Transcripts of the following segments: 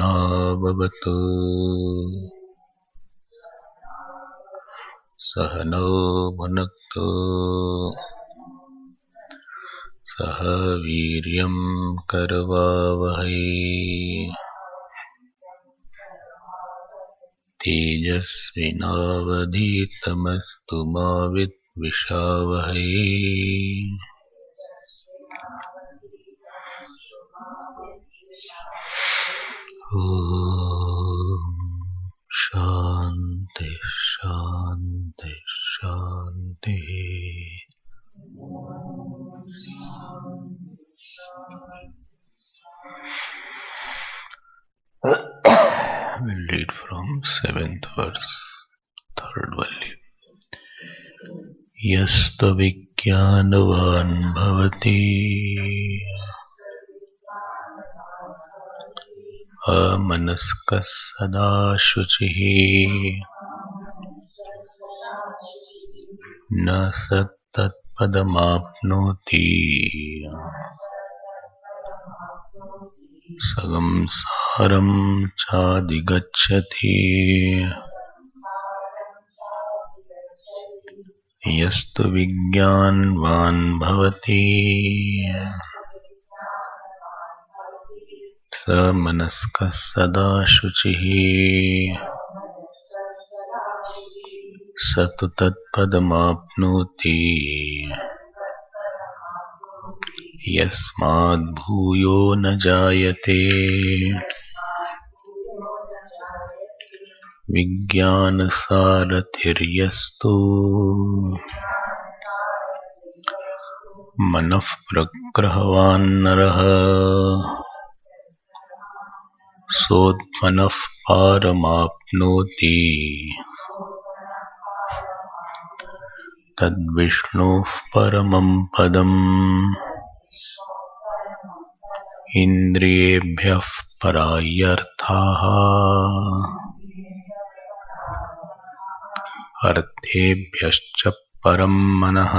सहनाववतु सहनौ भुनक्तु सह वीर्यं करवावहै तेजस्विनावधीतमस्तु मा विद्विषावहै। ओम शांति शांति शांति। We'll read from 7th verse, 3rd volume. यस्त्वविज्ञानवान् भवति अमनस्कः सदा शुचिः न स तत्पदमाप्नोति संसारं चाधिगच्छति। यस्तु विज्ञानवान् भवति स मनस्कः सदा शुचिः स तु तत्पदमाप्नोति यस्माद् भूयो न जायते। विज्ञानसारथिर्यस्तु मनः प्रग्रहवान् नरः सोत्मनः पारमाप्नोति तद्विष्णोः परमं पदम्। इन्द्रियेभ्यः परायर्थाः अर्थेभ्यश्च परं मनः।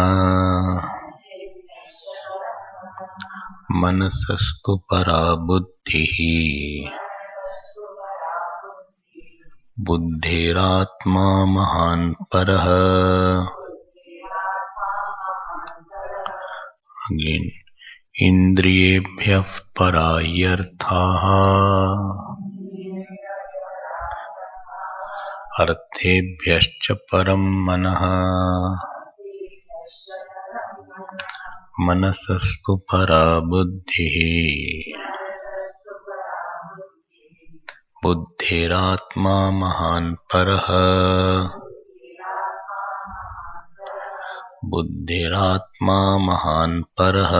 मनसस्तु परा बुद्धिः बुद्धेरात्मा महान् परः। Again, इन्द्रियेभ्यः परायर्थाः अर्थेभ्यश्च परं मनः। मनसस्तु परा बुद्धिः बुद्धेरात्मा महान् परः। बुद्धिरात्मा महान् परः।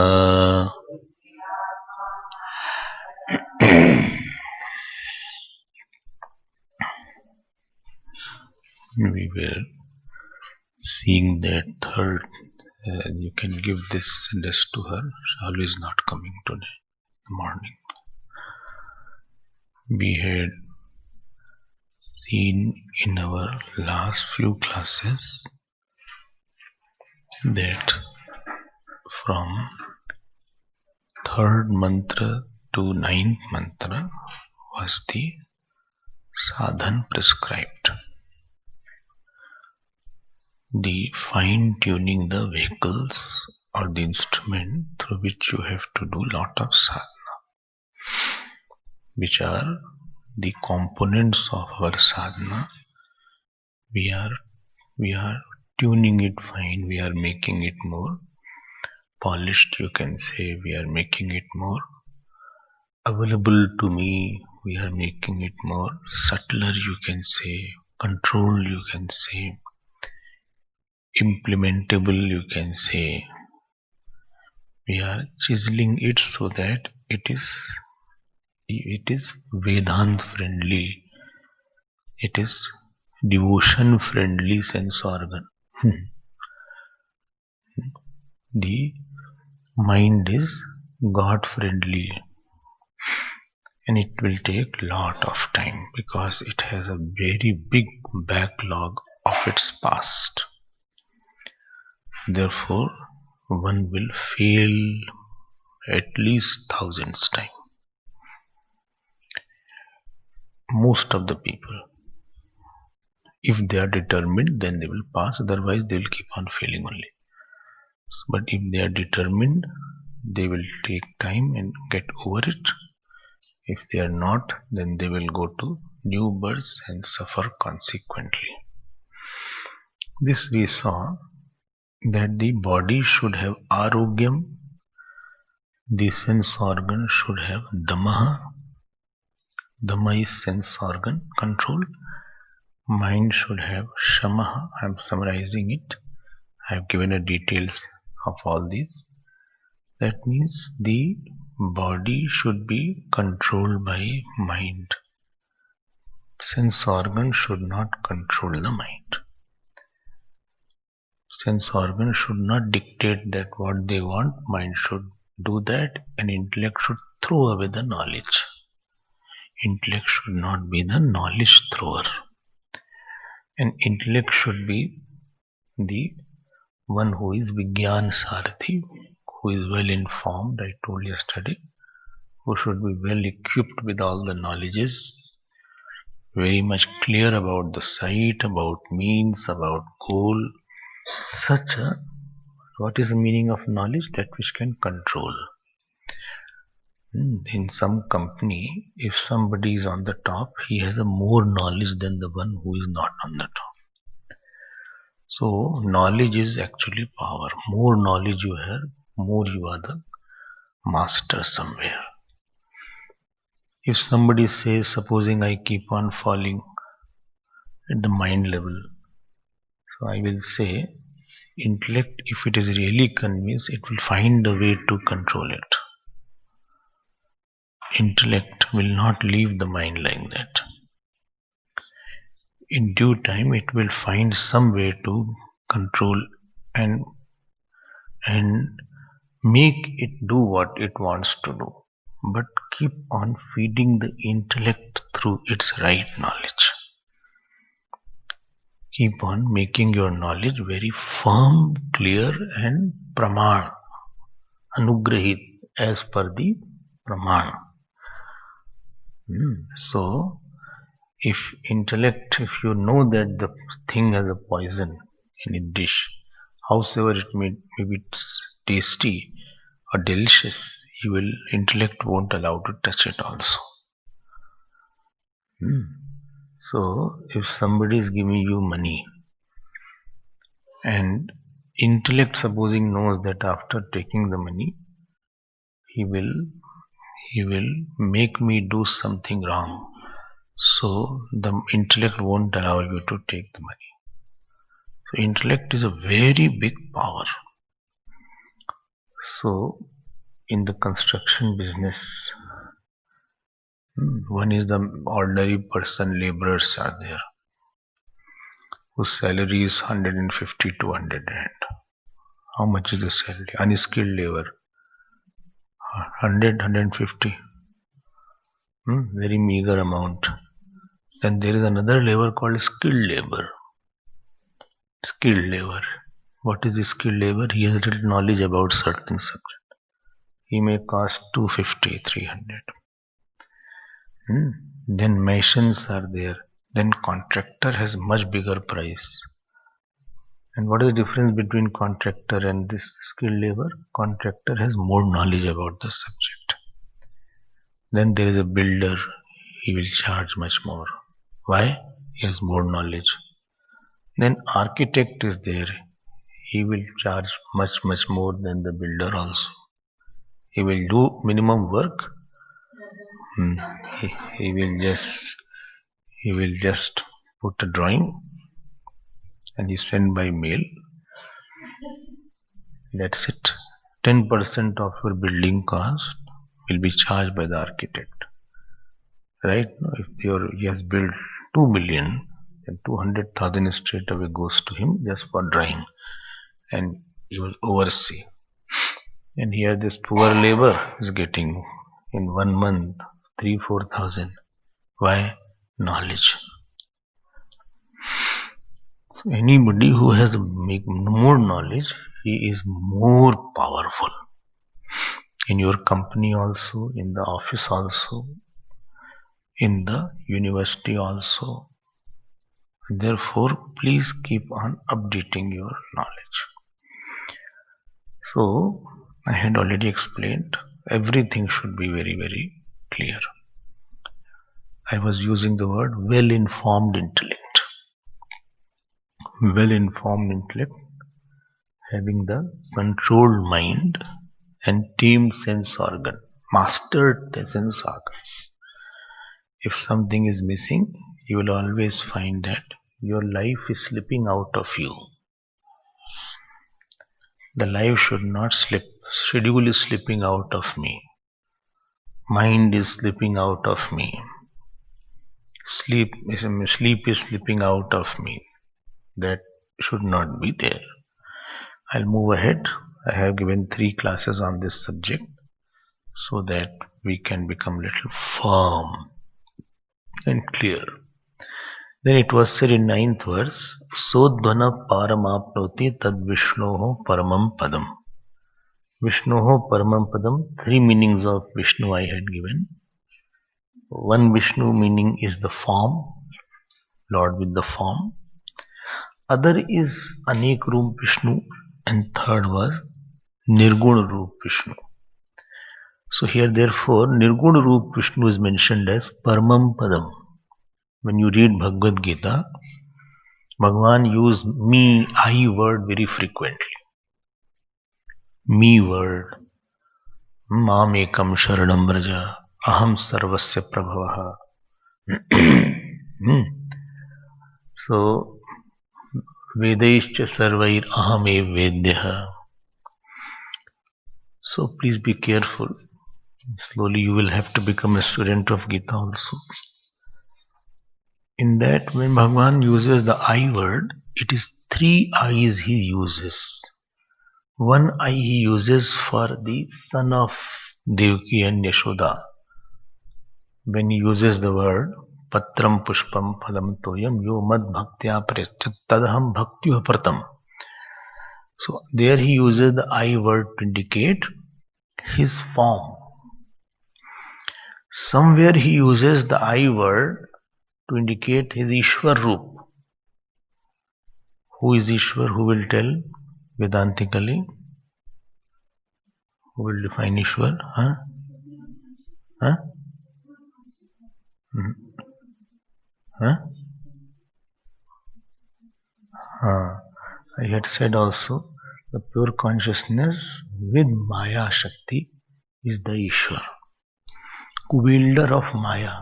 We were seeing that third. You can give this sentence to her. Shalu is not coming today in the morning. We had seen in our last few classes that from 3rd mantra to 9th mantra was the sadhan prescribed. The fine-tuning the vehicles or the instrument through which you have to do lot of sadhana, which are the components of our sadhana. We are tuning it fine, we are making it more polished, you can say. We are making it more available to me, we are making it more subtler, you can say, controlled, you can say, implementable, you can say. We are chiseling it so that it is Vedant friendly, it is devotion friendly sense organ. The mind is God friendly, and it will take lot of time because it has a very big backlog of its past. Therefore, one will fail at least thousands times. Most of the people. If they are determined, then they will pass, otherwise they will keep on failing only. But if they are determined, they will take time and get over it. If they are not, then they will go to new births and suffer consequently. This we saw that the body should have arogyam, the sense organ should have damaha. Dama is sense organ control. Mind should have shamaha. I am summarizing it. I have given a details of all these. That means the body should be controlled by mind. Sense organ should not control the mind. Sense organ should not dictate that what they want, mind should do that, and intellect should throw away the knowledge. Intellect should not be the knowledge thrower. And intellect should be the one who is Vigyan Sarathi, who is well informed, I told yesterday, who should be well equipped with all the knowledges, very much clear about the sight, about means, about goal. Such a, what is the meaning of knowledge? That which can control. In some company, if somebody is on the top, he has a more knowledge than the one who is not on the top. So knowledge is actually power. More knowledge you have, more you are the master somewhere. If somebody says, supposing I keep on falling at the mind level, so I will say, intellect, if it is really convinced, it will find a way to control it. Intellect will not leave the mind like that. In due time, it will find some way to control and make it do what it wants to do. But keep on feeding the intellect through its right knowledge. Keep on making your knowledge very firm, clear and praman, anugrahit, as per the praman. So, if intellect, if you know that the thing has a poison in a dish, howsoever it may be tasty or delicious, intellect won't allow to touch it also. So, if somebody is giving you money and intellect supposing knows that after taking the money, he will make me do something wrong. So the intellect won't allow you to take the money. So intellect is a very big power. So in the construction business, one is the ordinary person, laborers are there, whose salary is 150 to 200 rand. How much is the salary? Unskilled labor, 100, 150. Very meager amount. Then there is another labor called skilled labor. Skilled labor. What is the skilled labor? He has little knowledge about certain subject. He may cost 250, 300. Then masons are there. Then contractor has much bigger price. And what is the difference between contractor and this skilled labor? Contractor has more knowledge about the subject. Then there is a builder. He will charge much more. Why? He has more knowledge. Then architect is there. He will charge much more than the builder also. He will do minimum work. He will just put a drawing and he send by mail. That's it. 10% of your building cost will be charged by the architect. Right? If he has built 2 million, then 200,000 straight away goes to him just for drawing, and he will oversee. And here this poor labor is getting in 1 month 3,000-4,000. Why? Knowledge. So anybody who has more knowledge, he is more powerful. In your company also, in the office also, in the university also. Therefore, please keep on updating your knowledge. So, I had already explained, everything should be very, very clear. I was using the word well-informed intellect. Well-informed intellect, having the controlled mind and tamed sense organ, mastered the sense organs. If something is missing, you will always find that your life is slipping out of you. The life should not slip. Schedule is slipping out of me. Mind is slipping out of me. Sleep is slipping out of me. That should not be there. I'll move ahead. I have given 3 classes on this subject so that we can become little firm and clear. Then it was said in 9th verse, Sodhvana paramapnoti tad Vishnoho paramam padam. Vishnoho paramam padam, 3 meanings of Vishnu I had given. One Vishnu meaning is the form, Lord with the form. Other is Anek Roop Vishnu, and third was Nirgun Roop Vishnu. So here therefore Nirgun Roop Vishnu is mentioned as Paramam Padam. When you read Bhagavad Gita, Bhagavan used me, I word very frequently. Me word. Mam ekam sharanam vraja, aham sarvasya prabhavaha. So, Vedaischa sarvair aham ev vedyaha. So please be careful. Slowly you will have to become a student of Gita also. In that, when Bhagavan uses the I word, it is 3 I's he uses. One I he uses for the son of Devaki and Yashoda. When he uses the word Patram Pushpam Phalam Toyam Yo Mad Bhaktya Prachyat Tadham Bhaktya Pratam. So there he uses the I word to indicate his form. Somewhere he uses the I word to indicate his Ishwar Roop. Who is Ishwar? Who will tell Vedantically? Who will define Ishwar? Huh? Huh? Huh? I had said also, the pure consciousness with Maya Shakti is the Ishwar, wielder of Maya.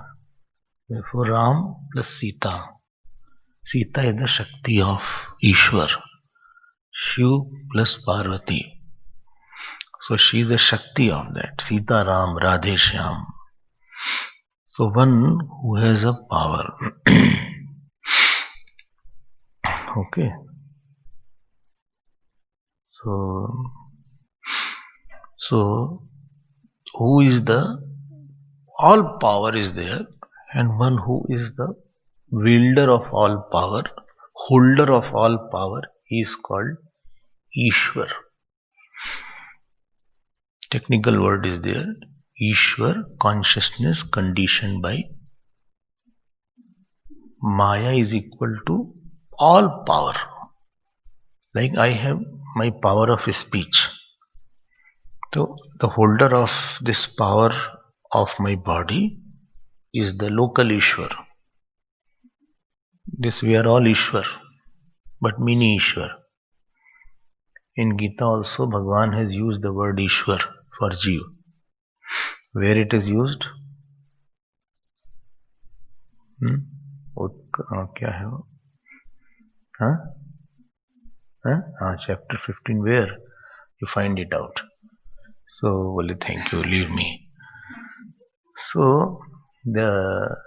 Therefore, Ram plus Sita. Sita is the Shakti of Ishwar. Shiv plus Parvati. So she is a Shakti of that. Sita Ram, Radhe Shyam. So one who has a power. Okay. So who is the, all power is there, and one who is the wielder of all power, holder of all power, he is called Ishwar. Technical word is there. Ishwar, consciousness conditioned by Maya is equal to all power. Like I have my power of speech. So the holder of this power of my body is the local Ishwar. This we are all Ishwar, but mini Ishwar. In Gita also Bhagavan has used the word Ishwar for Jeev. Where it is used? क्या है वो? Chapter 15. Where you find it out? So, well, thank you. Leave me. So the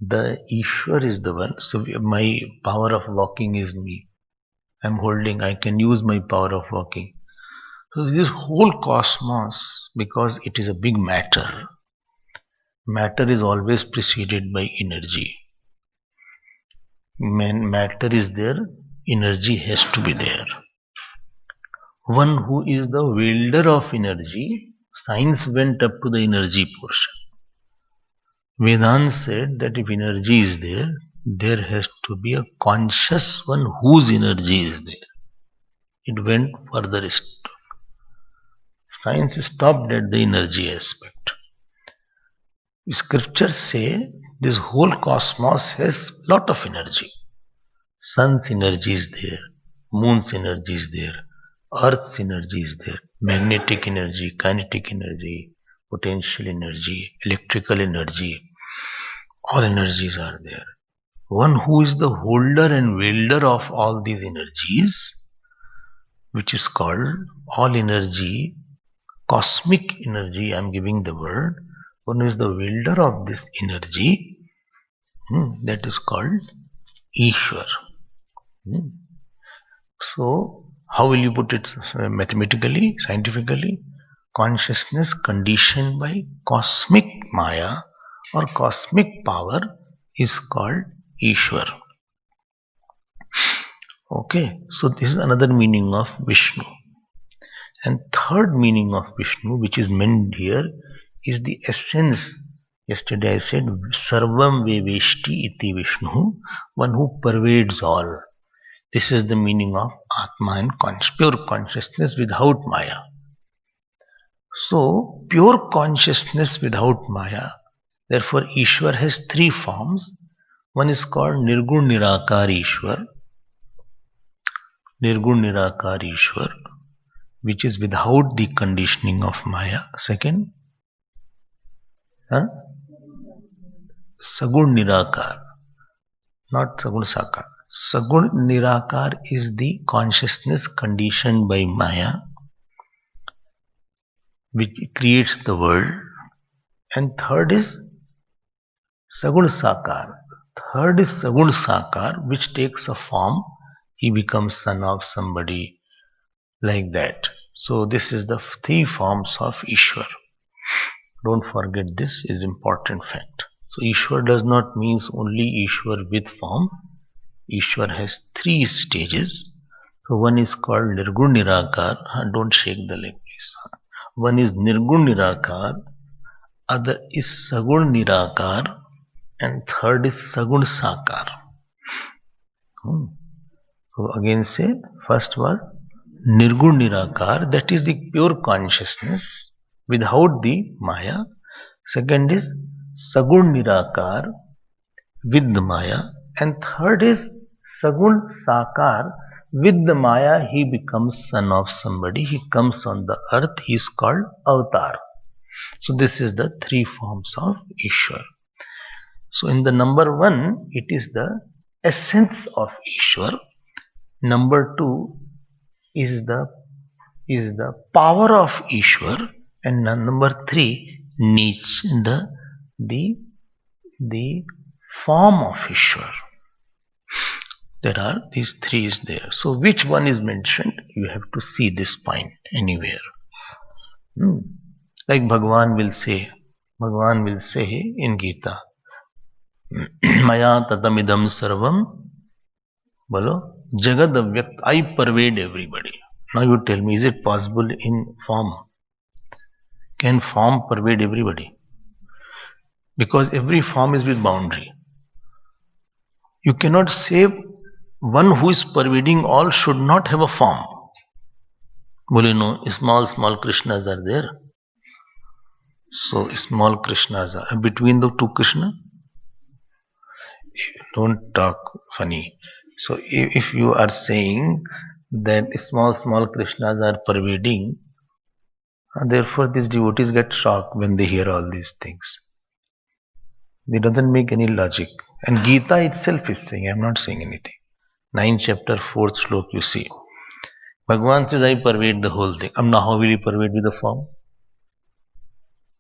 Ishwar is the one. So my power of walking is me. I'm holding. I can use my power of walking. So this whole cosmos, because it is a big matter. Matter is always preceded by energy. Matter is there, energy has to be there. One who is the wielder of energy, science went up to the energy portion. Vedanta said that if energy is there, there has to be a conscious one whose energy is there. It went further. Science stopped at the energy aspect. Scriptures say this whole cosmos has lot of energy. Sun's energy is there, moon's energy is there, earth's energy is there, magnetic energy, kinetic energy, potential energy, electrical energy, all energies are there. One who is the holder and wielder of all these energies, which is called all energy, cosmic energy, I am giving the word, one who is the wielder of this energy, that is called Ishwar. So, how will you put it mathematically, scientifically? Consciousness conditioned by cosmic Maya or cosmic power is called Ishwar. Okay, so this is another meaning of Vishnu. And third meaning of Vishnu, which is meant here, is the essence. Yesterday I said Sarvam Veveshti iti Vishnu, one who pervades all. This is the meaning of Atma and pure consciousness without Maya. So, pure consciousness without Maya. Therefore, Ishwar has three forms. One is called Nirgun Nirakar Ishwar. Nirgun Nirakar Ishwar, which is without the conditioning of Maya. Second, Sagun Nirakar, not Sagun Sakar. Sagun Nirakar is the consciousness conditioned by Maya, which creates the world. And third is Sagun Sakar. Third is Sagun Sakar, which takes a form. He becomes son of somebody, like that. So this is the three forms of Ishwar. Don't forget, this is important fact. So Ishwar does not mean only Ishwar with form. Ishwar has three stages. So one is called Nirgun Nirakar. Don't shake the leg, please. One is Nirgun Nirakar, other is Sagun Nirakar, and third is Sagun Sakar. So again say, first was Nirgun Nirakar, that is the pure consciousness without the Maya. Second is Sagun Nirakar with the Maya. And third is Sagun Sakar. With the Maya, he becomes son of somebody. He comes on the earth. He is called Avatar. So this is the three forms of Ishwar. So in the number one, it is the essence of Ishwar. Number two is the power of Ishwar. And number three, nature, the form of Ishwar. There are these three is there. So which one is mentioned? You have to see this point anywhere. Like Bhagavan will say in Gita, Maya tatamidam sarvam, bolo, jagad avyakt, I pervade everybody. Now you tell me, is it possible in form? Can form pervade everybody? Because every form is with boundary. You cannot say one who is pervading all should not have a form. Well, you know, small Krishnas are there. So small Krishnas are between the two Krishna. Don't talk funny. So if you are saying that small Krishnas are pervading, therefore these devotees get shocked when they hear all these things. It doesn't make any logic. And Gita itself is saying, I am not saying anything. 9th chapter, 4th slok, you see. Bhagavan says, I pervade the whole thing. Now how will he pervade with a form?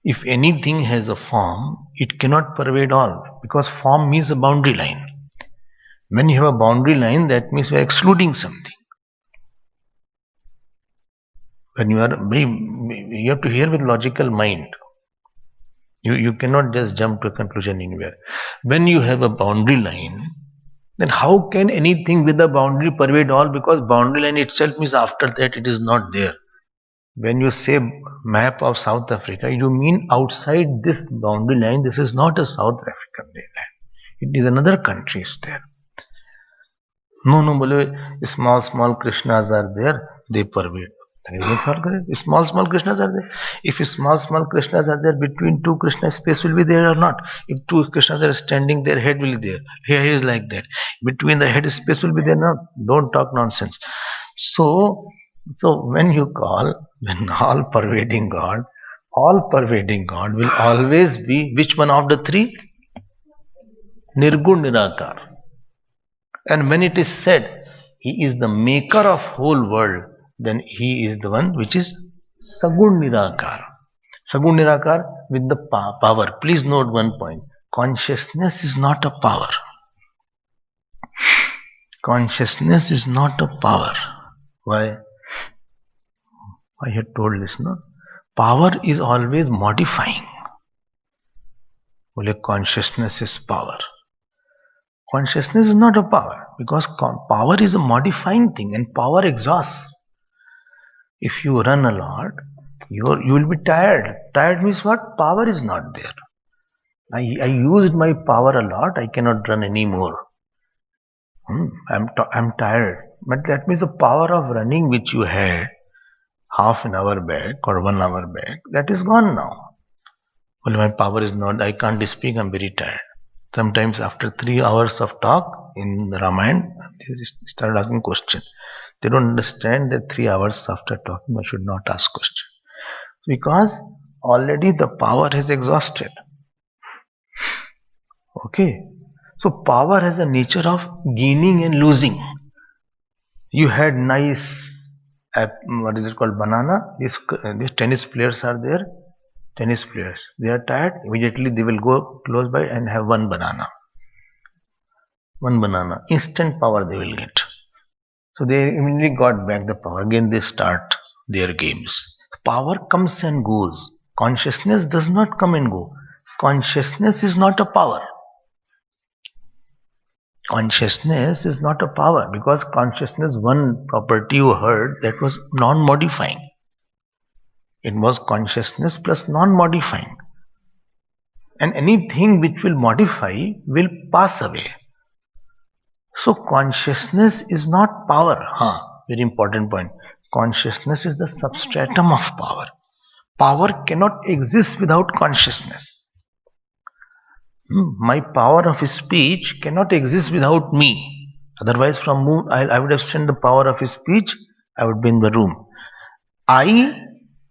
If anything has a form, it cannot pervade all. Because form means a boundary line. When you have a boundary line, that means you are excluding something. When you have to hear with logical mind. You cannot just jump to a conclusion anywhere. When you have a boundary line, then how can anything with a boundary pervade all? Because boundary line itself means after that it is not there. When you say map of South Africa, you mean outside this boundary line, this is not a South African land. It is another country is there. No, small Krishnas are there, they pervade. Small Krishnas are there. If small Krishnas are there, between two Krishna space will be there or not? If two Krishnas are standing, their head will be there. Here is like that. Between the head space will be there. No, don't talk nonsense. So when you call, when all pervading God will always be which one of the three? Nirgun Nirakar. And when it is said he is the maker of whole world, then he is the one which is Sagun Nirakar. Sagun Nirakar with the power. Please note one point. Consciousness is not a power. Consciousness is not a power. Why? I had told this, no? Power is always modifying. Well, consciousness is power. Consciousness is not a power, because power is a modifying thing, and power exhausts. If you run a lot, you will be tired. Tired means what? Power is not there. I used my power a lot. I cannot run anymore. I'm tired. But that means the power of running which you had half an hour back or 1 hour back, that is gone now. Well, my power is not. I can't speak. I'm very tired. Sometimes after 3 hours of talk in the Ramayana, they started asking questions. They don't understand that 3 hours after talking, I should not ask questions. Because already the power has exhausted. Okay. So power has a nature of gaining and losing. You had nice, what is it called, banana. These tennis players are there. Tennis players, they are tired, immediately they will go close by and have one banana. Instant power they will get. So they immediately got back the power. Again they start their games. Power comes and goes. Consciousness does not come and go. Consciousness is not a power. Consciousness is not a power, because consciousness, one property you heard, that was non-modifying. It was consciousness plus non-modifying. And anything which will modify will pass away. So consciousness is not power. Very important point. Consciousness is the substratum of power. Power cannot exist without consciousness. My power of speech cannot exist without me. Otherwise, from I would have sent the power of speech, I would be in the room. I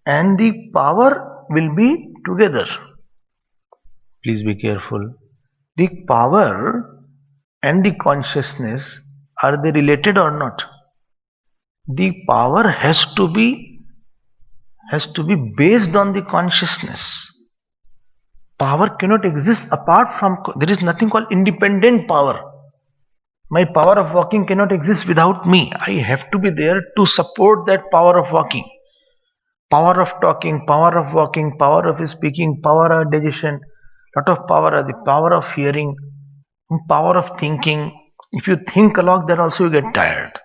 and the power will be together. Please be careful. The power and the consciousness, are they related or not? The power has to be based on the consciousness. Power cannot exist apart from, there is nothing called independent power. My power of walking cannot exist without me. I have to be there to support that power of walking. Power of talking, power of walking, power of speaking, power of digestion, lot of power, the power of hearing, power of thinking. If you think a lot, then also you get tired.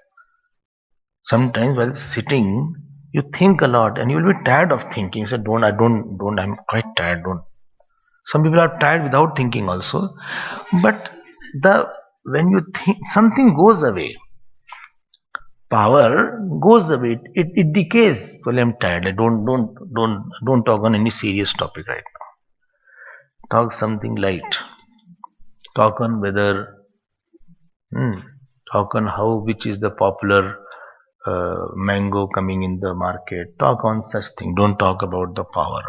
Sometimes while sitting, you think a lot and you will be tired of thinking. You say, I'm quite tired, don't. Some people are tired without thinking also. But when you think, something goes away. Power goes away, it decays. Well, I'm tired. Don't talk on any serious topic right now. Talk something light. Talk on whether, talk on which is the popular mango coming in the market. Talk on such thing. Don't talk about the power.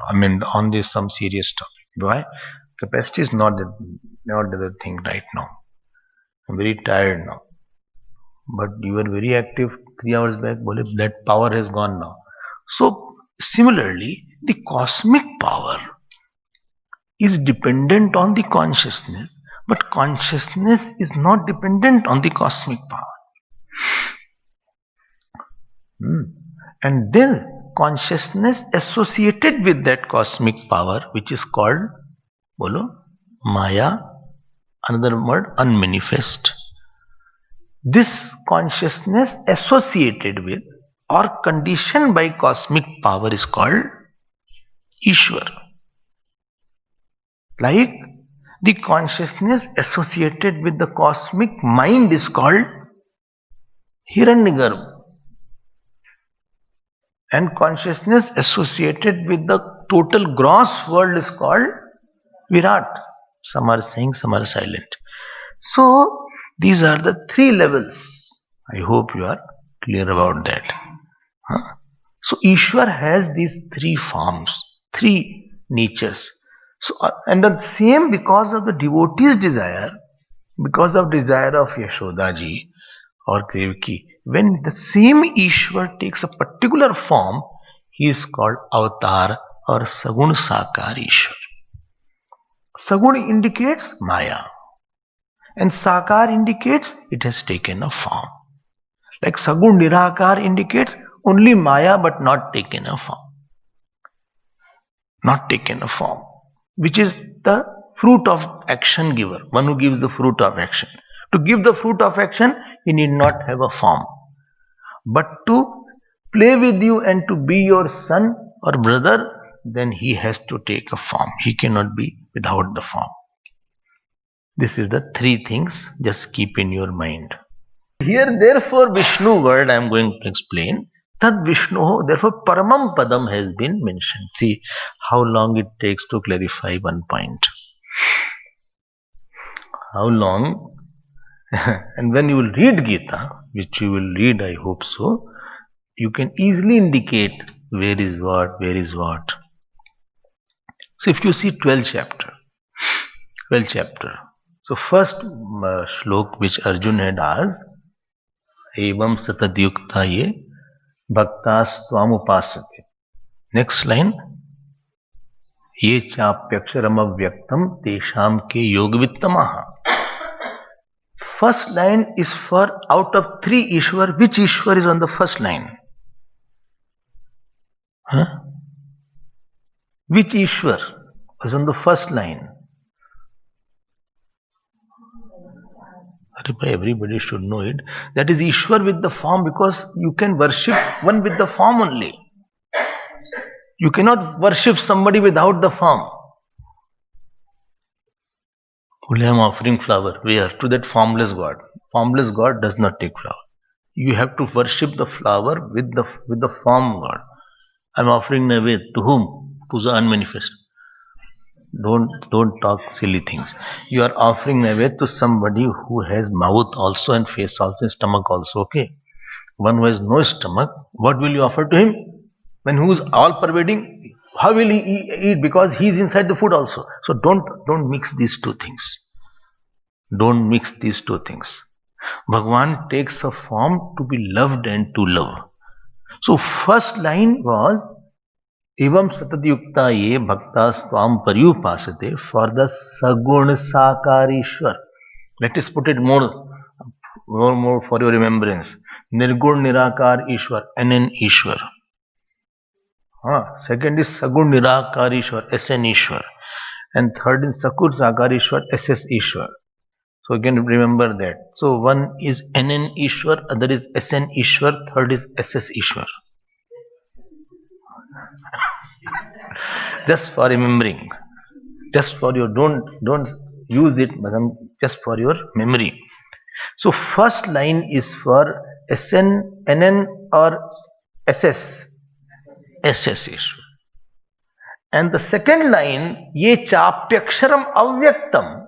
On this some serious topic. Why? Capacity is not the thing right now. I'm very tired now. But you were very active 3 hours back. That power has gone now. So similarly, the cosmic power is dependent on the consciousness, but consciousness is not dependent on the cosmic power. And then consciousness associated with that cosmic power, which is called Maya, another word, unmanifest. This consciousness associated with or conditioned by cosmic power is called Ishwar. Like the consciousness associated with the cosmic mind is called Hiranyagarbha. And consciousness associated with the total gross world is called Virat. Some are saying, some are silent. So these are the three levels. I hope you are clear about that. So Ishwar has these three forms, three natures. So and the same, because of the devotee's desire, because of desire of Yashoda ji or Devaki, when the same Ishwar takes a particular form, he is called Avatar or Sagun Sakar Ishwar. Sagun indicates Maya, and Sakar indicates it has taken a form. Like Sagun Nirakar indicates only Maya but not taken a form. Not taken a form, which is the fruit of action giver, one who gives the fruit of action. To give the fruit of action, he need not have a form. But to play with you and to be your son or brother, then he has to take a form. He cannot be without the form. This is the three things, just keep in your mind. Here, therefore, Vishnu word I am going to explain. Tad Vishnu, therefore, Paramam Padam has been mentioned. See how long it takes to clarify one point. How long? And when you will read Gita, which you will read, I hope so, you can easily indicate where is what, where is what. So if you see 12th chapter. So first shlok which Arjun had asked, Evam Satadyukta ye Bhaktas Tvam Upasate. Next line, Ye Chapyaksharam Avyaktam Tesham Ke Yogvittamaha. First line is for out of three Ishwar, which Ishwar is on the first line? Which Ishwar was on the first line? Everybody should know it. That is Ishwar with the form, because you can worship one with the form only. You cannot worship somebody without the form. Only I am offering flower. Where? To that formless God. Formless God does not take flower. You have to worship the flower with the form God. I am offering Naivedya. To whom? To the unmanifest. Don't talk silly things. You are offering Naivedya to somebody who has mouth also and face also and stomach also. Okay. One who has no stomach, what will you offer to him? When who is all pervading, how will he eat? Because he is inside the food also. So don't mix these two things. Don't mix these two things. Bhagwan takes a form to be loved and to love. So first line was Evam Satadyukta ye Bhaktas Tvam Paryupasate, for the Sagun Sakarishwar. Let us put it more for your remembrance. Nirgun Nirakar Ishwar, NN Ishwar. Second is Sagun Nirakar Ishwar, SN Ishwar. And third is Sakur Sakar Ishwar, SS Ishwar. So you can remember that. So one is NN Ishwar, other is SN Ishwar, third is SS Ishwar. Just for remembering. Just for your, don't use it, but just for your memory. So first line is for SN, NN or SS? SS Ishwar. And the second line, Ye Chapyaksharam Avyaktam,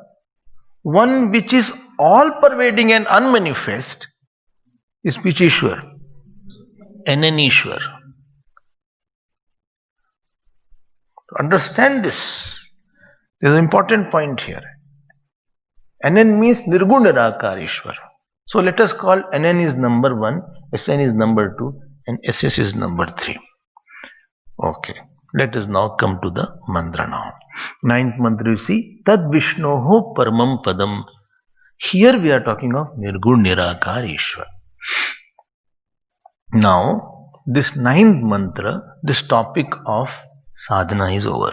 one which is all pervading and unmanifest, is which Ishwar? NN Ishwar. To understand this, there is an important point here. NN means Nirgun Nirakar Ishwar. So let us call NN is number 1, SN is number 2, and SS is number 3. Okay. Let us now come to the mantra now. Ninth mantra, you see, Tad Vishnoho Paramam Padam. Here we are talking of Nirgun Nirakar Ishwar. Now, this ninth mantra, this topic of sadhana is over.